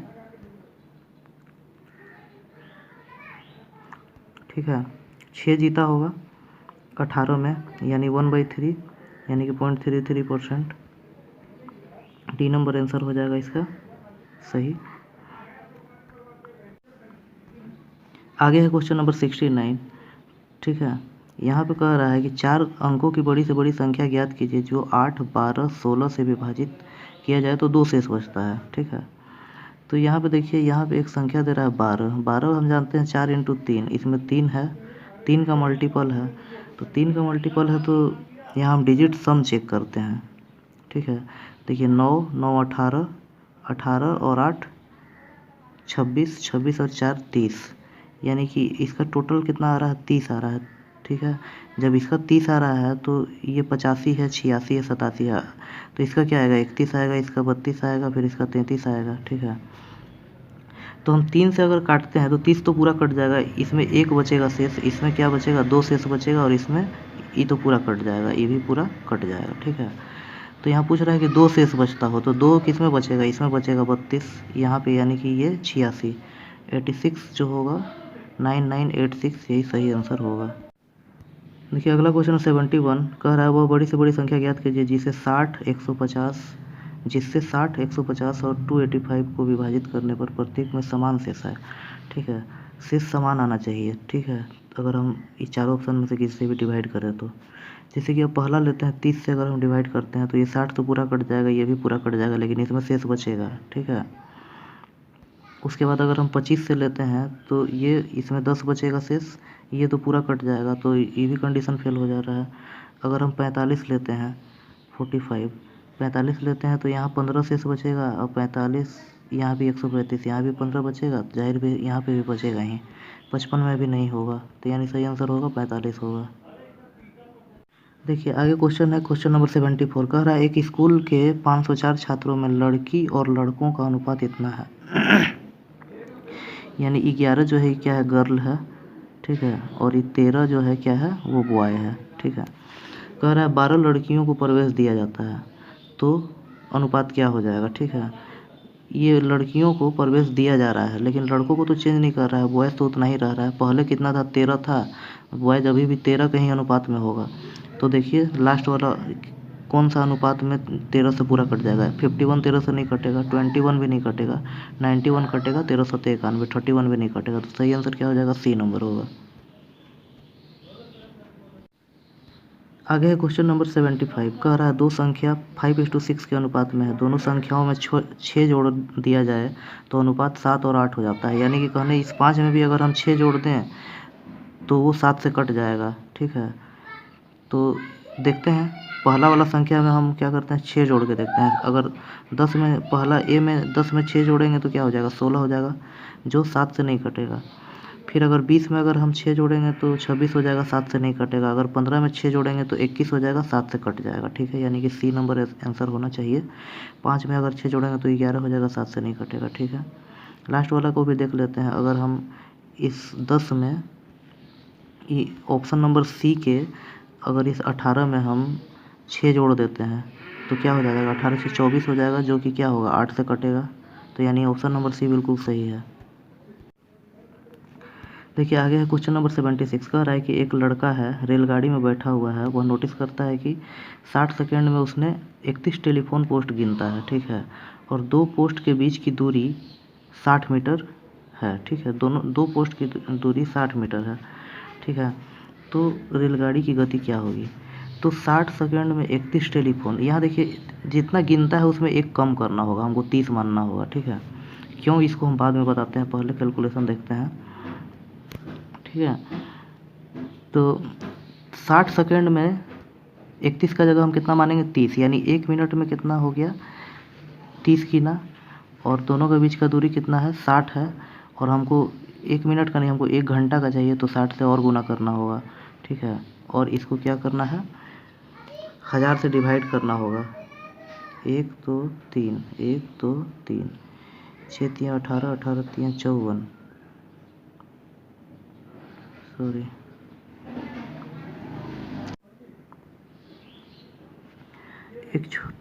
ठीक है। 6 जीता होगा 18 में, यानी 1/3 यानी कि 0.33%। डी नंबर आंसर हो जाएगा इसका सही। आगे है क्वेश्चन नंबर 69, ठीक है। यहाँ पे कह रहा है कि 4 अंकों की बड़ी से बड़ी संख्या ज्ञात कीजिए जो 8, 12, 16 से विभाजित किया जाए तो 2 शेष बचता है, ठीक है। तो यहाँ पे देखिए, यहाँ पे एक संख्या दे रहा है 12 हम जानते हैं 4 × 3, इसमें 3 है, 3 का मल्टीपल है, तो 3 का मल्टीपल है, तो यहाँ हम डिजिट सम चेक करते हैं, ठीक है। देखिए 9 9 18 18 और 8 26 26 और 4 30, यानी कि इसका टोटल कितना आ रहा है 30 आ रहा है, ठीक है। जब इसका 30 आ रहा है तो ये 85 है, 86 है, 87 है, तो इसका क्या आएगा 31 आएगा, इसका 32 आएगा, फिर इसका 33 आएगा, ठीक है। तो हम 3 से अगर काटते हैं तो 30 तो पूरा कट जाएगा, इसमें 1 बचेगा शेष, इसमें क्या बचेगा 2 शेष बचेगा, और इसमें ये तो पूरा कट जाएगा, ये भी पूरा कट जाएगा, ठीक है। तो यहाँ पूछ रहा है कि 2 शेष बचता हो, तो 2 किस में बचेगा, इसमें बचेगा 32 यहाँ पे, यानी कि ये 86, 86 जो होगा 9986, यही सही आंसर होगा। देखिए अगला क्वेश्चन 71 कह रहा है वह बड़ी से बड़ी संख्या ज्ञात कीजिए जिससे 60 150 और 285 को विभाजित करने पर प्रत्येक में समान शेष है, ठीक है। शेष समान आना चाहिए, ठीक है। अगर हम इस चारों ऑप्शन में से किसी से भी डिवाइड करें तो, जैसे कि अब पहला लेते हैं 30 से अगर हम डिवाइड करते हैं तो ये 60 तो पूरा कट जाएगा, ये भी पूरा कट जाएगा, लेकिन इसमें शेष बचेगा, ठीक है। उसके बाद अगर हम 25 से लेते हैं तो ये इसमें 10 बचेगा शेष, ये तो पूरा कट जाएगा, तो ये भी कंडीशन फेल हो जा रहा है। अगर हम 45 लेते हैं 45 लेते हैं तो यहाँ 15 शेष बचेगा, और 45 यहाँ भी 135, यहाँ भी 15 बचेगा, जाहिर भी यहाँ पे भी बचेगा ही, 55 में भी नहीं होगा, तो यानी सही आंसर होगा 45 होगा। देखिए आगे क्वेश्चन है क्वेश्चन नंबर 74 कह रहा है एक स्कूल के 504 छात्रों में लड़की और लड़कों का अनुपात इतना है, यानी 11 जो है क्या है गर्ल है, ठीक है, और ये 13 जो है क्या है वो बॉय है, ठीक है। कह रहा है 12 लड़कियों को प्रवेश दिया जाता है तो अनुपात क्या हो जाएगा, ठीक है। ये लड़कियों को प्रवेश दिया जा रहा है, लेकिन लड़कों को तो चेंज नहीं कर रहा है, बॉयज़ तो उतना ही रह रहा है। पहले कितना था 13 था, बॉयज़ अभी भी 13 के ही अनुपात में होगा। तो देखिए लास्ट वाला कौन सा अनुपात में 13 से पूरा कट जाएगा, 51 13 से नहीं कटेगा, 21 भी नहीं कटेगा, 91 कटेगा, 13 7 91, 31 भी नहीं कटेगा, तो सही आंसर क्या हो जाएगा सी नंबर होगा। आगे है क्वेश्चन नंबर 75 कह रहा है दो संख्या 5:6 के अनुपात में है, दोनों संख्याओं में 6 जोड़ दिया जाए तो अनुपात 7 और 8 हो जाता है, यानी कि कहने इस 5 में भी अगर हम 6 जोड़ दें तो वो 7 से कट जाएगा, ठीक है। तो देखते हैं पहला वाला संख्या में हम क्या करते हैं 6 जोड़ के देखते हैं। अगर 10 में पहला ए में 10 में 6 जोड़ेंगे तो क्या हो जाएगा 16 हो जाएगा, जो 7 से नहीं कटेगा। फिर अगर 20 में अगर हम 6 जोड़ेंगे तो 26 हो जाएगा, 7 से नहीं कटेगा। अगर 15 में 6 जोड़ेंगे तो 21 हो जाएगा, 7 से कट जाएगा, ठीक है। यानी कि सी नंबर आंसर होना चाहिए। 5 में अगर 6 जोड़ेंगे तो 11 हो जाएगा, 7 से नहीं कटेगा, ठीक है। लास्ट वाला को भी देख लेते हैं। अगर हम इस 10 में ऑप्शन नंबर सी के अगर इस 18 में हम 6 जोड़ देते हैं तो क्या हो जाएगा, 18 से 24 हो जाएगा, जो कि क्या होगा, 8 से कटेगा। तो यानी ऑप्शन नंबर सी बिल्कुल सही है। देखिए आगे है क्वेश्चन नंबर 76। कह रहा है कि एक लड़का है, रेलगाड़ी में बैठा हुआ है। वह नोटिस करता है कि 60 सेकेंड में उसने 31 टेलीफोन पोस्ट गिनता है, ठीक है। और 2 पोस्ट के बीच की दूरी 60 मीटर है, ठीक है। दो पोस्ट की दूरी 60 मीटर है, ठीक है। तो रेलगाड़ी की गति क्या होगी। तो 60 सेकेंड में 31 टेलीफोन, यहाँ देखिए जितना गिनता है उसमें एक कम करना होगा, हमको 30 मानना होगा, ठीक है। क्यों, इसको हम बाद में बताते हैं, पहले कैलकुलेशन देखते हैं, ठीक है। तो 60 सेकेंड में 31 का जगह हम कितना मानेंगे, 30, यानी 1 मिनट में कितना हो गया, 30 गिना। और दोनों के बीच का दूरी कितना है, 60 है। और हमको 1 मिनट का नहीं, हमको 1 घंटा का चाहिए, तो 60 से और गुना करना होगा, ठीक है। और इसको क्या करना है, 1000 से डिवाइड करना होगा। 1 2 3, 1 2 3, 6 3 18, 18 3 54, सॉरी, एक छोटी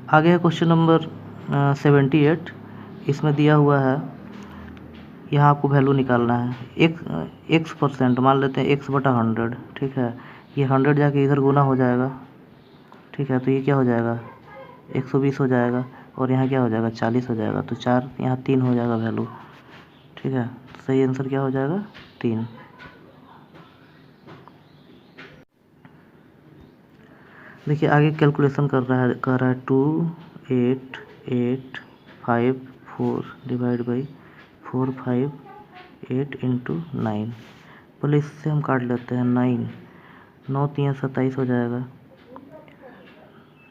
आगे है क्वेश्चन नंबर 78। इसमें दिया हुआ है, यहाँ आपको वैल्यू निकालना है। एक्स परसेंट मान लेते हैं, x/100, ठीक है। ये 100 जाके इधर गुना हो जाएगा, ठीक है। तो ये क्या हो जाएगा, 120 हो जाएगा। और यहाँ क्या हो जाएगा, 40 हो जाएगा। तो 4 यहाँ 3 हो जाएगा वैल्यू, ठीक है। तो सही आंसर क्या हो जाएगा, 3। देखिए आगे कैलकुलेशन कर रहा है 2 8 8 5 4 डिवाइड बाई 4 5 8 इंटू 9। पहले इससे हम काट लेते हैं, 9 9 3 27 हो जाएगा,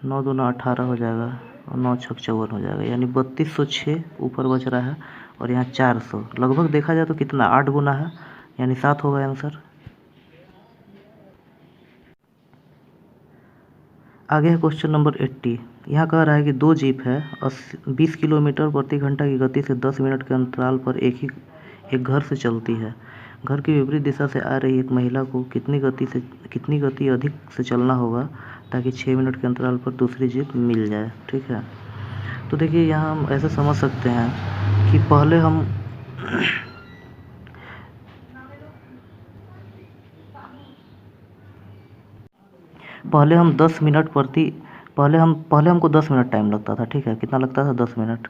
9 2 18 हो जाएगा, और 9 6 54 हो जाएगा। यानी 3206 ऊपर बच रहा है। और यहाँ 400, लगभग देखा जाए तो कितना, 8 गुना है, यानी 7 होगा आंसर। आगे है क्वेश्चन नंबर 80। यहाँ कह रहा है कि 2 जीप है, 20 किलोमीटर प्रति घंटा की गति से 10 मिनट के अंतराल पर एक घर से चलती है। घर की विपरीत दिशा से आ रही एक महिला को कितनी गति अधिक से चलना होगा ताकि 6 मिनट के अंतराल पर दूसरी जीप मिल जाए, ठीक है। तो देखिए यहाँ हम ऐसे समझ सकते हैं कि पहले हम 10 मिनट पहले हमको 10 मिनट टाइम लगता था, ठीक है। कितना लगता था, 10 मिनट,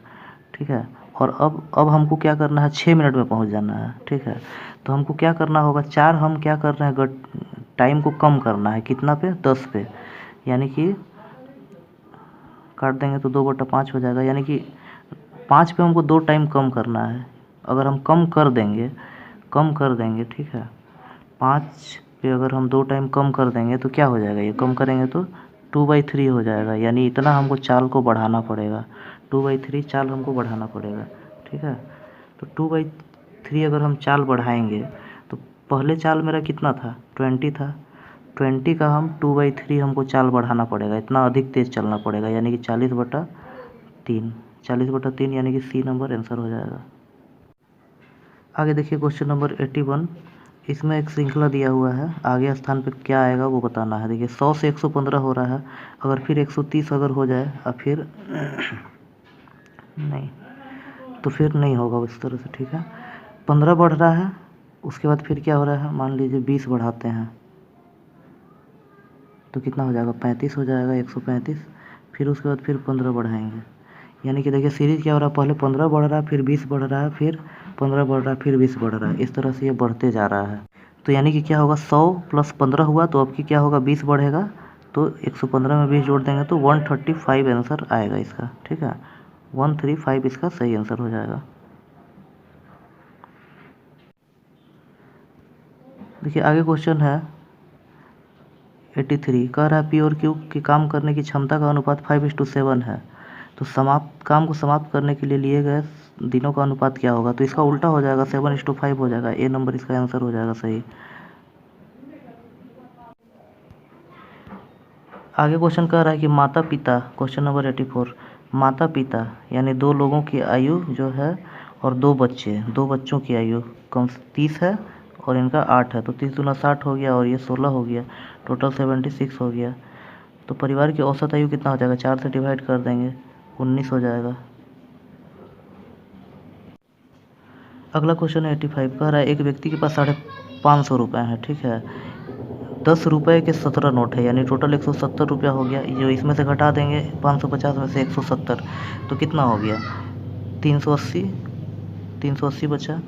ठीक है। और अब हमको क्या करना है, 6 मिनट में पहुंच जाना है, ठीक है। तो हमको क्या करना होगा, 4 हम क्या कर रहे हैं, टाइम को कम करना है, कितना पे, 10 पे। यानी कि काट देंगे तो 2/5 हो जाएगा। यानी कि 5 पे हमको 2 टाइम कम करना है। अगर हम कम कर देंगे, ठीक है। 5 पे अगर हम 2 टाइम कम कर देंगे तो क्या हो जाएगा, ये कम करेंगे तो 2/3 हो जाएगा। यानी इतना हमको चाल को बढ़ाना पड़ेगा, 2/3 चाल हमको बढ़ाना पड़ेगा, ठीक है। तो 2/3 अगर हम चाल बढ़ाएंगे तो पहले चाल मेरा कितना था, 20 था। 20 का हम 2/3 हमको चाल बढ़ाना पड़ेगा, इतना अधिक तेज़ चलना पड़ेगा। यानी कि 40/3 3, 40/3 यानी कि सी नंबर आंसर हो जाएगा। आगे देखिए क्वेश्चन नंबर 81, इसमें एक श्रृंखला दिया हुआ है, आगे स्थान पे क्या आएगा वो बताना है। देखिए 100 से 115 हो रहा है, अगर फिर 130 अगर हो जाए और फिर नहीं तो फिर नहीं होगा इस तरह से, ठीक है। 15 बढ़ रहा है, उसके बाद फिर क्या हो रहा है, मान लीजिए 20 बढ़ाते हैं तो कितना हो जाएगा, 35 हो जाएगा, 135। फिर उसके बाद फिर 15 बढ़ाएंगे, यानी कि देखिए सीरीज क्या हो रहा है, पहले 15 बढ़ रहा है, फिर 20 बढ़ रहा है, फिर 15 बढ़ रहा है, फिर 20 बढ़ रहा है, इस तरह से ये बढ़ते जा रहा है। तो यानी कि क्या होगा, 100 + 15 हुआ तो अब की क्या होगा, 20 बढ़ेगा, तो 115 में 20 जोड़ देंगे तो 135 आंसर आएगा इसका, ठीक है। 135 इसका सही आंसर हो जाएगा। देखिए आगे क्वेश्चन है 83, कह रहा है पी और क्यू के काम करने की क्षमता का अनुपात 5:7 है, तो काम को समाप्त करने के लिए गए दिनों का अनुपात क्या होगा। तो इसका उल्टा हो जाएगा, 7:5 हो जाएगा, ए नंबर इसका आंसर हो जाएगा सही। आगे क्वेश्चन कह रहा है कि माता पिता, क्वेश्चन नंबर 84, माता पिता यानी 2 लोगों की आयु जो है और 2 बच्चों की आयु कम 30 है और इनका 8 है, तो 30 दूना 60 हो गया और ये 16 हो गया, टोटल 76 हो गया। तो परिवार की औसत आयु कितना हो जाएगा, 4 से डिवाइड कर देंगे, 19 हो जाएगा। अगला क्वेश्चन है 85, कह रहा है एक व्यक्ति के पास 550 रुपये हैं, ठीक है। 10 रुपये के 17 नोट है, यानी टोटल 170 रुपया हो गया, जो इसमें से घटा देंगे 550 में से 170 तो कितना हो गया, 380 बचा,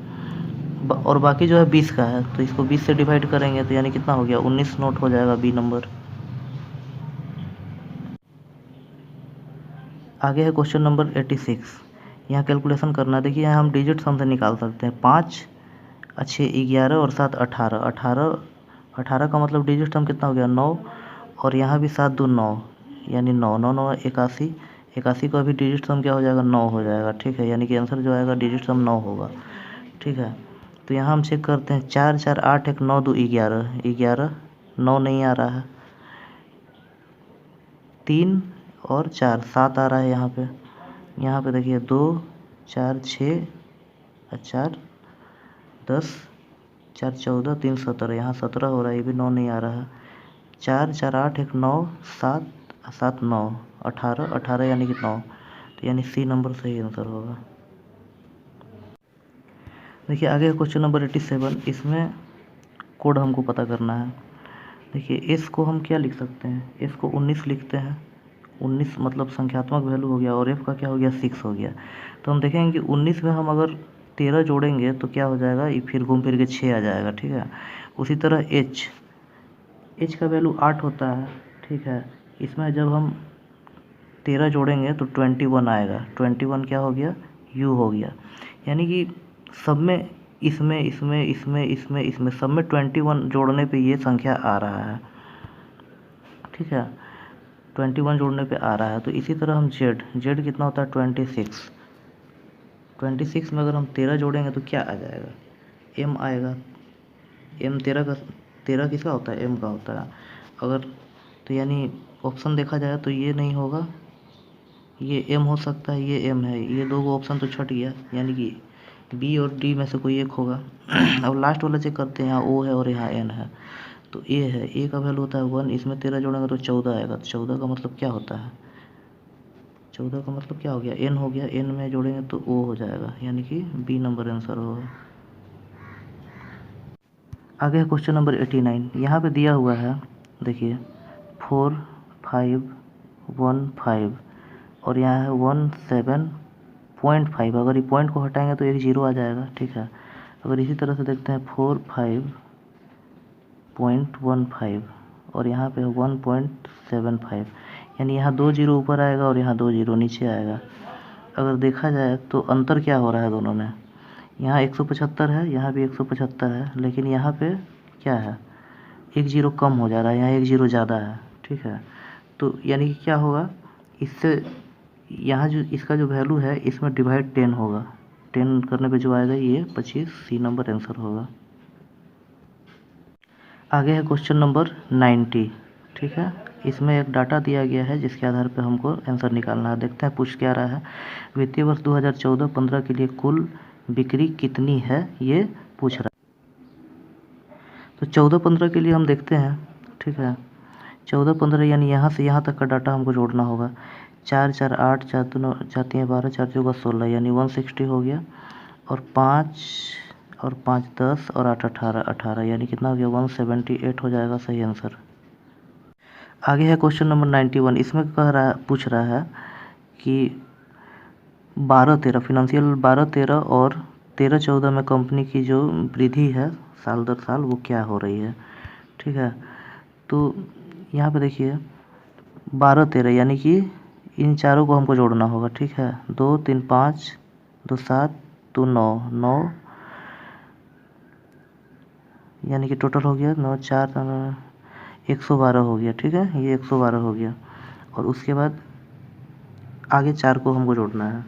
और बाकी जो है 20 का है, तो इसको 20 से डिवाइड करेंगे तो यानी कितना हो गया, 19 नोट हो जाएगा, बी नंबर। आगे है क्वेश्चन नंबर 86, यहाँ कैलकुलेशन करना। देखिए यहाँ हम डिजिट सम से निकाल सकते हैं, 5 अच्छे 11 और 7 18, 18 का मतलब डिजिट सम कितना हो गया, 9, और यहाँ भी 7 2 9 यानी 9 9 9 81, 81 का भी डिजिट सम क्या हो जाएगा, 9 हो जाएगा, ठीक है। यानी कि आंसर जो आएगा डिजिट सम 9 होगा, ठीक है। तो यहाँ हम चेक करते हैं, 4 4 8 1 9 2 11, 11 9 नहीं आ रहा है, 3 और 4 7 आ रहा है यहाँ पे देखिए 2 4 6 4 10 4 14 3 17, यहाँ 17 हो रहा है, ये भी 9 नहीं आ रहा है, 4 4 8 1 9 7 7 9 18 18 यानी कि 9, तो यानी सी नंबर सही आंसर होगा। देखिए आगे क्वेश्चन नंबर 87, इसमें कोड हमको पता करना है। देखिए एस को हम क्या लिख सकते हैं, एस को 19 लिखते हैं, 19 मतलब संख्यात्मक वैल्यू हो गया, और एफ का क्या हो गया, 6 हो गया। तो हम देखेंगे कि 19 में हम अगर 13 जोड़ेंगे तो क्या हो जाएगा, ये फिर घूम फिर के 6 आ जाएगा, ठीक है। उसी तरह एच का वैल्यू 8 होता है, ठीक है। इसमें जब हम 13 जोड़ेंगे तो 21 आएगा, 21 क्या हो गया, यू हो गया, यानी कि सब में इसमें सब में 21 जोड़ने पे ये संख्या आ रहा है, ठीक है। 21 जोड़ने पे आ रहा है। तो इसी तरह हम जेड कितना होता है, 26 में अगर हम 13 जोड़ेंगे तो क्या आ जाएगा, एम आएगा। एम 13 किसका होता है, एम का होता है। अगर तो यानी ऑप्शन देखा जाए तो ये नहीं होगा, ये एम हो सकता है, ये एम है, ये 2 ऑप्शन तो छट गया, यानी कि बी और डी में से कोई एक होगा। अब लास्ट वाला चेक करते हैं, यहाँ ओ है और यहाँ एन है, तो ए है, ए का वैल्यू होता है 1, इसमें 13 जोड़ेंगे तो 14 आएगा, तो 14 का मतलब क्या होता है, 14 का मतलब क्या हो गया, एन हो गया, एन में जोड़ेंगे तो ओ हो जाएगा, यानी कि बी नंबर आंसर होगा। आगे है क्वेश्चन नंबर 89, यहाँ पे दिया हुआ है, देखिए 4 5 1 5 और यहाँ है 17.5, अगर ये पॉइंट को हटाएंगे तो एक 0 आ जाएगा, ठीक है। अगर इसी तरह से देखते हैं 4 5.15 और यहाँ पे 1.75, यानी यहाँ 2 0 ऊपर आएगा और यहाँ 2 0 नीचे आएगा। अगर देखा जाए तो अंतर क्या हो रहा है दोनों में, यहाँ 175 है, यहाँ भी 175 है, लेकिन यहाँ पे क्या है, 1 0 कम हो जा रहा है, यहाँ 1 0 ज़्यादा है, ठीक है। तो यानी कि क्या होगा, इससे यहाँ जो इसका जो वैल्यू है इसमें डिवाइड 10 होगा, 10 करने पे जो आएगा ये 25, सी नंबर आंसर होगा। आगे है क्वेश्चन नंबर 90, ठीक है। इसमें एक डाटा दिया गया है जिसके आधार पर हमको आंसर निकालना है। देखते हैं पूछ क्या रहा है। वित्तीय वर्ष 2014-15 के लिए कुल बिक्री कितनी है, ये पूछ रहा है। तो 14-15 के लिए हम देखते हैं, ठीक है। 14-15 यानी यहाँ से यहाँ तक का डाटा हमको जोड़ना होगा। 4 4 8, 4 2 9, 4 3 12, 4 4 16 यानी 160 हो गया। और 5 10 और 8 18 यानी कितना हो गया, 178 हो जाएगा सही आंसर। आगे है क्वेश्चन नंबर 91। इसमें पूछ रहा है कि 12-13 फिनंशियल 12-13 और 13-14 में कंपनी की जो वृद्धि है साल दर साल वो क्या हो रही है, ठीक है। तो यहाँ पे देखिए 12-13 यानी कि इन चारों को हमको जोड़ना होगा, ठीक है। 2 3 5, 2 7, 2 9 9 यानी कि टोटल हो गया 9 4 112 हो गया, ठीक है। ये 112 हो गया। और उसके बाद आगे 4 को हमको जोड़ना है।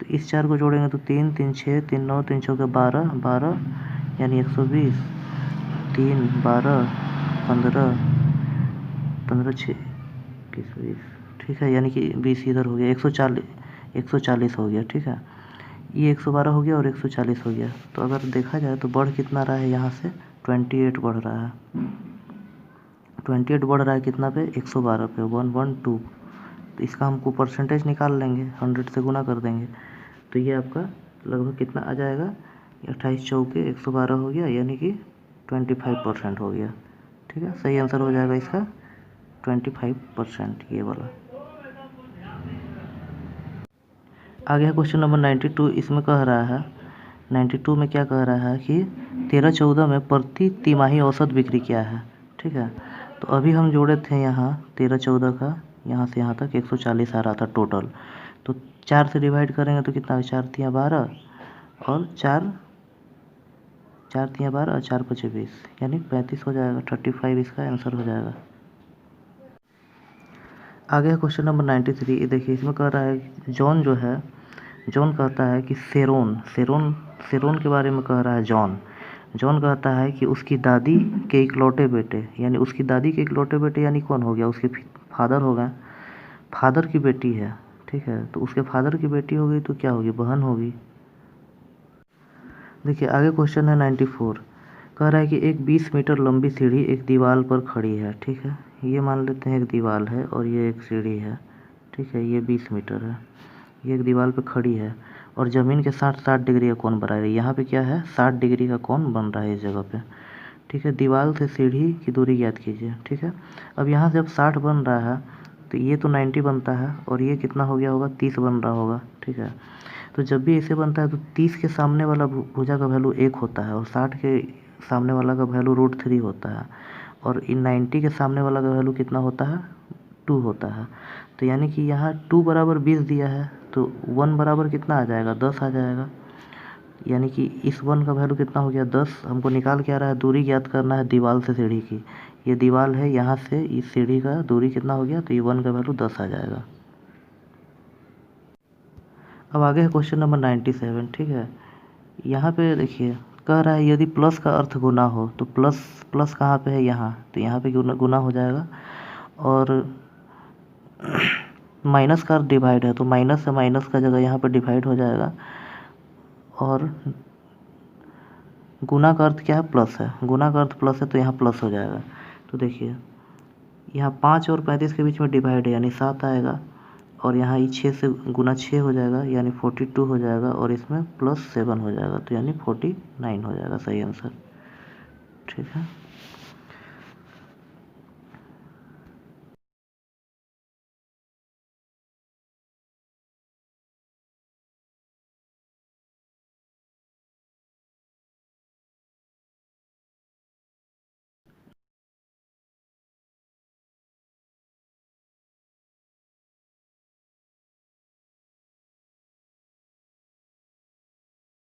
तो इस 4 को जोड़ेंगे तो 3 3 6, 3 9, 3 4 12 12 यानी 120, 3 12 15 15 6 21 20, ठीक है। यानी कि 20 इधर हो गया, 140 हो गया, ठीक है। ये 112 हो गया और 140 हो गया। तो अगर देखा जाए तो बढ़ कितना रहा है, यहाँ से 28 बढ़ रहा है। 28 बढ़ रहा है कितना पे, 112 पे, 112। तो इसका हमको परसेंटेज निकाल लेंगे, 100 से गुना कर देंगे। तो ये आपका लगभग कितना आ जाएगा, 28 चौके 112 हो गया, यानी कि 25% हो गया, ठीक है। सही आंसर हो जाएगा इसका 25%, ये वाला। आगे है क्वेश्चन नंबर 92। इसमें कह रहा है 92 में क्या कह रहा है कि 13-14 में प्रति तिमाही औसत बिक्री क्या है, ठीक है। तो अभी हम जोड़े थे यहाँ 13-14 का, यहाँ से यहाँ तक 140 आ रहा था टोटल। तो 4 से डिवाइड करेंगे तो कितना, 4 3 12 और 4 3 12 और 4 5 20 यानी 35 हो जाएगा। 35 इसका आंसर हो जाएगा। आगे है क्वेश्चन नंबर 93। देखिए इसमें कह रहा है जॉन जो है, जॉन कहता है कि शेरोन के बारे में कह रहा है। जॉन कहता है कि उसकी दादी के इकलौते बेटे, यानी उसकी दादी के इकलौते बेटे यानी कौन हो गया, उसके फादर हो गए, फादर की बेटी है, ठीक है। तो उसके फादर की बेटी हो गई तो क्या होगी, बहन होगी। देखिए आगे क्वेश्चन है 94। कह रहा है कि एक 20 मीटर लंबी सीढ़ी एक दीवार पर खड़ी है, ठीक है। ये मान लेते हैं एक दीवार है और ये एक सीढ़ी है, ठीक है। ये 20 मीटर है, ये एक दीवार पे खड़ी है और ज़मीन के 60 डिग्री का कोण बना रही है। यहाँ पे क्या है, 60 डिग्री का कोण बन रहा है इस जगह पे, ठीक है। दीवार से सीढ़ी की दूरी ज्ञात कीजिए, ठीक है। अब यहाँ से जब 60 बन रहा है तो ये तो 90 बनता है और ये कितना हो गया होगा, 30 बन रहा होगा, ठीक है। तो जब भी ऐसे बनता है तो 30 के सामने वाला भुजा का वैल्यू 1 होता है और 60 के सामने वाला का वैल्यू √3 होता है और इन 90 के सामने वाला का वैल्यू कितना होता है, 2 होता है। तो यानी कि यहाँ 2 बराबर 20 दिया है तो 1 बराबर कितना आ जाएगा, 10 आ जाएगा। यानी कि इस 1 का वैल्यू कितना हो गया, 10। हमको निकाल के आ रहा है, दूरी ज्ञात करना है दीवार से सीढ़ी की। ये दीवार है, यहाँ से इस सीढ़ी का दूरी कितना हो गया, तो ये 1 का वैल्यू 10 आ जाएगा। अब आगे है क्वेश्चन नंबर 97, ठीक है। यहाँ पे देखिए कह रहा है यदि प्लस का अर्थ गुना हो तो प्लस कहाँ पे है, यहाँ, तो यहाँ पे गुना हो जाएगा। और माइनस का अर्थ डिवाइड है तो माइनस से माइनस का जगह यहाँ पर डिवाइड हो जाएगा। और गुना का अर्थ क्या है, प्लस है, गुना का अर्थ प्लस है तो यहाँ प्लस हो जाएगा। तो देखिए यहाँ 5 और 35 के बीच में डिवाइड है यानी 7 आएगा और यहाँ ये 6 से गुना 6 हो जाएगा यानी 42 हो जाएगा और इसमें +7 हो जाएगा तो यानी 49 हो जाएगा सही आंसर, ठीक है।